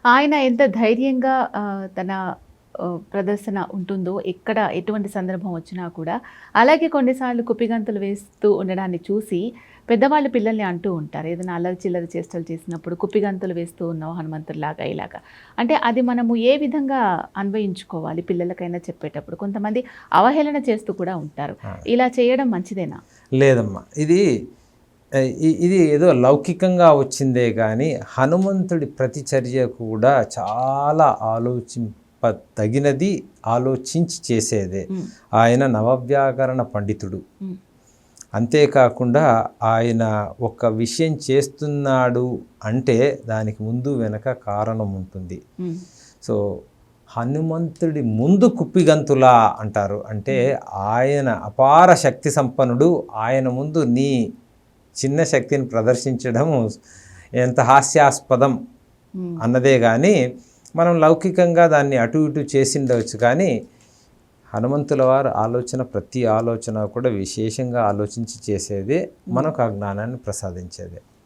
ఆయన ఎంత ధైర్యంగా తన ప్రదర్శన ఉంటుందో ఎక్కడ ఎటువంటి సందర్భం వచ్చినా కూడా, అలాగే కొన్నిసార్లు కుప్పిగంతులు వేస్తూ ఉండడాన్ని చూసి పెద్దవాళ్ళు పిల్లల్ని అంటూ ఉంటారు. ఏదైనా అల్లరి చిల్లరి చేష్టలు చేసినప్పుడు కుప్పిగంతులు వేస్తూ ఉన్నావు హనుమంతుడిలాగా ఇలాగా. అంటే అది మనము ఏ విధంగా అన్వయించుకోవాలి పిల్లలకైనా చెప్పేటప్పుడు? కొంతమంది అవహేళన చేస్తూ కూడా ఉంటారు. ఇలా చేయడం మంచిదేనా? లేదమ్మా. ఇది ఏదో లౌకికంగా వచ్చిందే కానీ హనుమంతుడి ప్రతిచర్య కూడా చాలా ఆలోచింపదగినది, ఆలోచించి చేసేదే. ఆయన నవవ్యాకరణ పండితుడు. అంతేకాకుండా ఆయన ఒక విషయం చేస్తున్నాడు అంటే దానికి ముందు వెనక కారణం ఉంటుంది. సో హనుమంతుడి ముందు కుప్పిగంతులా అంటారు. అంటే ఆయన అపార శక్తి సంపన్నుడు. ఆయన ముందు నీ చిన్న శక్తిని ప్రదర్శించడం ఎంత హాస్యాస్పదం అన్నదే కానీ మనం లౌకికంగా దాన్ని అటు ఇటు చేసిండవచ్చు. కానీ హనుమంతుల వారు ప్రతి ఆలోచన కూడా విశేషంగా ఆలోచించి చేసేదే, మనకు ఆ జ్ఞానాన్ని ప్రసాదించేదే.